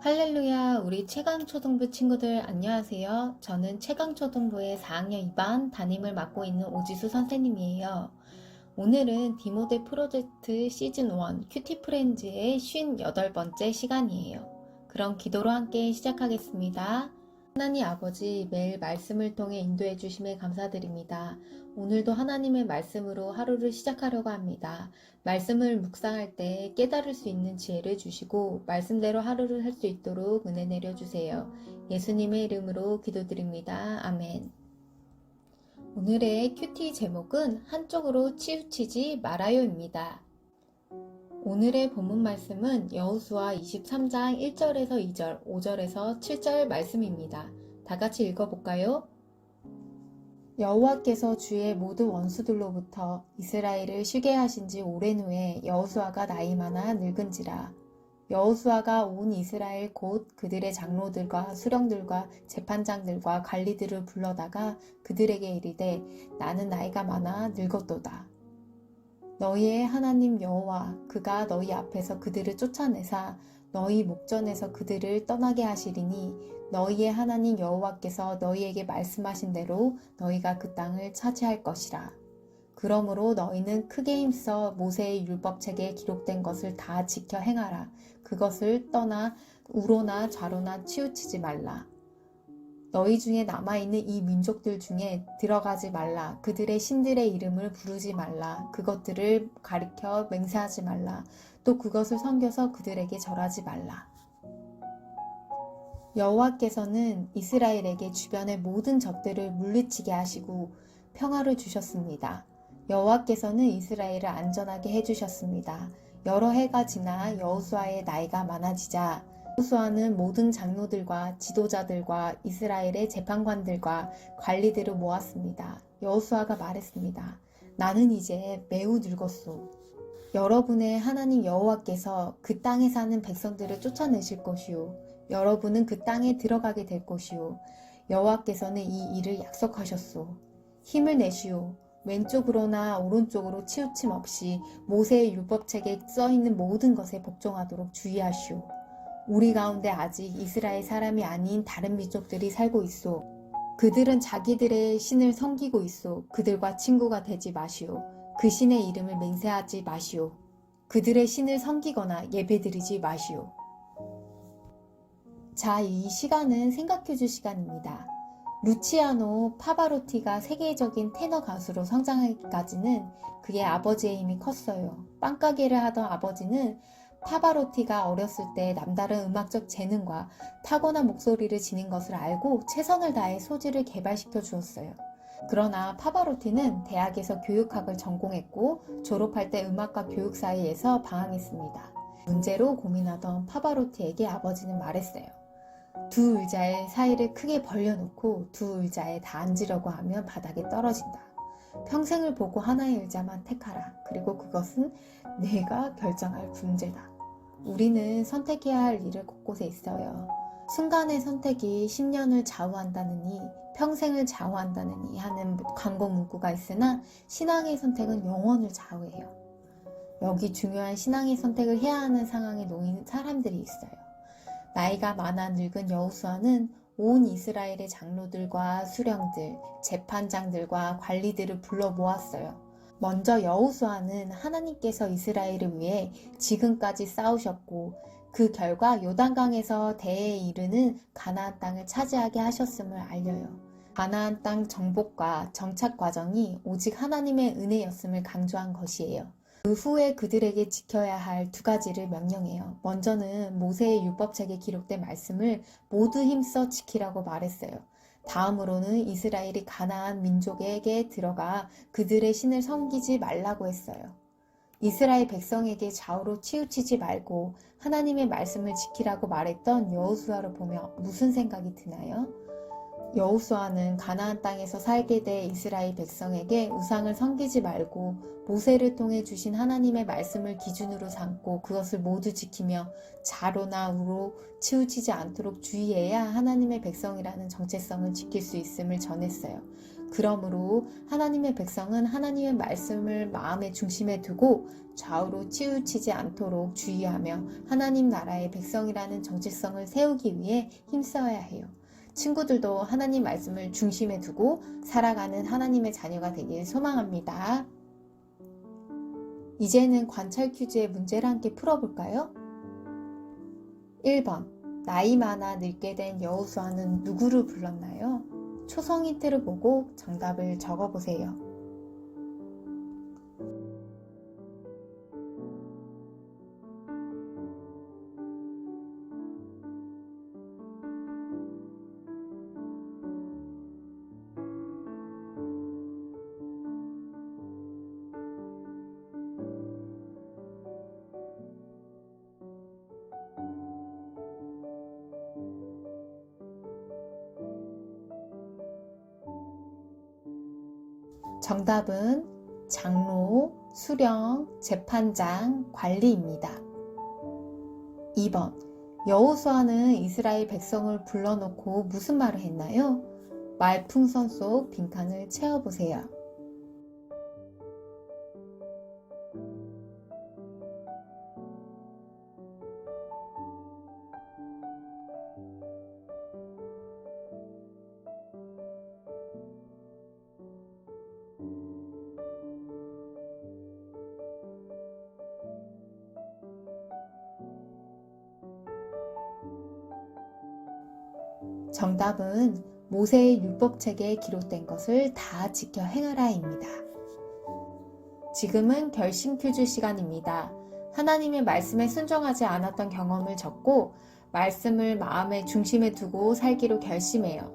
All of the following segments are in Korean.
할렐루야, 우리 최강초등부 친구들 안녕하세요. 저는 최강초등부의 4학년 2반 담임을 맡고 있는 오지수 선생님이에요. 오늘은 디모데 프로젝트 시즌 1 큐티 프렌즈의 58번째 시간이에요. 그럼 기도로 함께 시작하겠습니다. 하나님 아버지, 매일 말씀을 통해 인도해 주심에 감사드립니다. 오늘도 하나님의 말씀으로 하루를 시작하려고 합니다. 말씀을 묵상할 때 깨달을 수 있는 지혜를 주시고 말씀대로 하루를 할 수 있도록 은혜 내려주세요. 예수님의 이름으로 기도드립니다. 아멘. 오늘의 큐티 제목은 한쪽으로 치우치지 말아요입니다. 오늘의 본문 말씀은 여호수아 23장 1절에서 2절, 5절에서 7절 말씀입니다. 다 같이 읽어볼까요? 여호와께서 주의 모든 원수들로부터 이스라엘을 쉬게 하신 지 오랜 후에 여호수아가 나이 많아 늙은지라. 여호수아가 온 이스라엘 곧 그들의 장로들과 수령들과 재판장들과 관리들을 불러다가 그들에게 이르되 나는 나이가 많아 늙었도다. 너희의 하나님 여호와 그가 너희 앞에서 그들을 쫓아내사 너희 목전에서 그들을 떠나게 하시리니 너희의 하나님 여호와께서 너희에게 말씀하신 대로 너희가 그 땅을 차지할 것이라. 그러므로 너희는 크게 힘써 모세의 율법책에 기록된 것을 다 지켜 행하라. 그것을 떠나 우로나 좌로나 치우치지 말라. 너희 중에 남아있는 이 민족들 중에 들어가지 말라. 그들의 신들의 이름을 부르지 말라. 그것들을 가리켜 맹세하지 말라. 또 그것을 섬겨서 그들에게 절하지 말라. 여호와께서는 이스라엘에게 주변의 모든 적들을 물리치게 하시고 평화를 주셨습니다. 여호와께서는 이스라엘을 안전하게 해주셨습니다. 여러 해가 지나 여호수아의 나이가 많아지자 여호수아는 모든 장로들과 지도자들과 이스라엘의 재판관들과 관리들을 모았습니다. 여호수아가 말했습니다. 나는 이제 매우 늙었소. 여러분의 하나님 여호와께서 그 땅에 사는 백성들을 쫓아내실 것이요. 여러분은 그 땅에 들어가게 될 것이요. 여호와께서는 이 일을 약속하셨소. 힘을 내시오. 왼쪽으로나 오른쪽으로 치우침 없이 모세의 율법책에 써있는 모든 것에 복종하도록 주의하시오. 우리 가운데 아직 이스라엘 사람이 아닌 다른 민족들이 살고 있소. 그들은 자기들의 신을 섬기고 있소. 그들과 친구가 되지 마시오. 그 신의 이름을 맹세하지 마시오. 그들의 신을 섬기거나 예배드리지 마시오. 자, 이 시간은 생각해줄 시간입니다. 루치아노 파바로티가 세계적인 테너 가수로 성장하기까지는 그의 아버지의 힘이 컸어요. 빵가게를 하던 아버지는 파바로티가 어렸을 때 남다른 음악적 재능과 타고난 목소리를 지닌 것을 알고 최선을 다해 소질을 개발시켜 주었어요. 그러나 파바로티는 대학에서 교육학을 전공했고 졸업할 때 음악과 교육 사이에서 방황했습니다. 문제로 고민하던 파바로티에게 아버지는 말했어요. 두 의자의 사이를 크게 벌려놓고 두 의자에 다 앉으려고 하면 바닥에 떨어진다. 평생을 보고 하나의 의자만 택하라. 그리고 그것은 내가 결정할 문제다. 우리는 선택해야 할 일을 곳곳에 있어요. 순간의 선택이 10년을 좌우한다느니 평생을 좌우한다느니 하는 광고 문구가 있으나 신앙의 선택은 영원을 좌우해요. 여기 중요한 신앙의 선택을 해야 하는 상황에 놓인 사람들이 있어요. 나이가 많아 늙은 여호수아는 온 이스라엘의 장로들과 수령들, 재판장들과 관리들을 불러 모았어요. 먼저 여호수아는 하나님께서 이스라엘을 위해 지금까지 싸우셨고 그 결과 요단강에서 대에 이르는 가나안 땅을 차지하게 하셨음을 알려요. 가나안 땅 정복과 정착 과정이 오직 하나님의 은혜였음을 강조한 것이에요. 그 후에 그들에게 지켜야 할 두 가지를 명령해요. 먼저는 모세의 율법책에 기록된 말씀을 모두 힘써 지키라고 말했어요. 다음으로는 이스라엘이 가나안 민족에게 들어가 그들의 신을 섬기지 말라고 했어요. 이스라엘 백성에게 좌우로 치우치지 말고 하나님의 말씀을 지키라고 말했던 여호수아를 보며 무슨 생각이 드나요? 여호수아는 가나안 땅에서 살게 될 이스라엘 백성에게 우상을 섬기지 말고 모세를 통해 주신 하나님의 말씀을 기준으로 삼고 그것을 모두 지키며 좌로나 우로 치우치지 않도록 주의해야 하나님의 백성이라는 정체성을 지킬 수 있음을 전했어요. 그러므로 하나님의 백성은 하나님의 말씀을 마음의 중심에 두고 좌우로 치우치지 않도록 주의하며 하나님 나라의 백성이라는 정체성을 세우기 위해 힘써야 해요. 친구들도 하나님 말씀을 중심에 두고 살아가는 하나님의 자녀가 되길 소망합니다. 이제는 관찰 퀴즈의 문제를 함께 풀어볼까요? 1번. 나이 많아 늙게 된 여호수아는 누구를 불렀나요? 초성 힌트를 보고 정답을 적어보세요. 정답은 장로, 수령, 재판장, 관리입니다. 2번. 여호수아는 이스라엘 백성을 불러놓고 무슨 말을 했나요? 말풍선 속 빈칸을 채워보세요. 정답은 모세의 율법책에 기록된 것을 다 지켜 행하라입니다. 지금은 결심 퀴즈 시간입니다. 하나님의 말씀에 순종하지 않았던 경험을 적고 말씀을 마음의 중심에 두고 살기로 결심해요.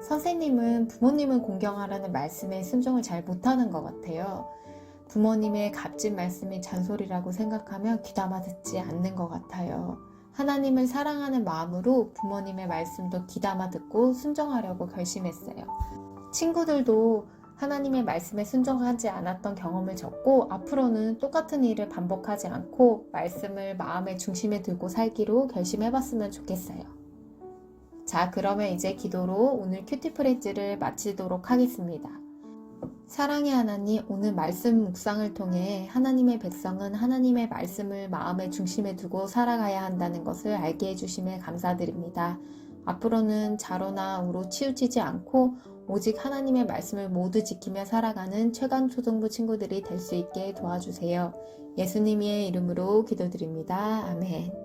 선생님은 부모님을 공경하라는 말씀에 순종을 잘 못하는 것 같아요. 부모님의 값진 말씀이 잔소리라고 생각하며 귀담아 듣지 않는 것 같아요. 하나님을 사랑하는 마음으로 부모님의 말씀도 귀담아 듣고 순종하려고 결심했어요. 친구들도 하나님의 말씀에 순종하지 않았던 경험을 적고 앞으로는 똑같은 일을 반복하지 않고 말씀을 마음의 중심에 두고 살기로 결심해봤으면 좋겠어요. 자, 그러면 이제 기도로 오늘 큐티 프렌즈를 마치도록 하겠습니다. 사랑의 하나님, 오늘 말씀 묵상을 통해 하나님의 백성은 하나님의 말씀을 마음의 중심에 두고 살아가야 한다는 것을 알게 해주심에 감사드립니다. 앞으로는 자로나 우로 치우치지 않고 오직 하나님의 말씀을 모두 지키며 살아가는 최강초등부 친구들이 될 수 있게 도와주세요. 예수님의 이름으로 기도드립니다. 아멘.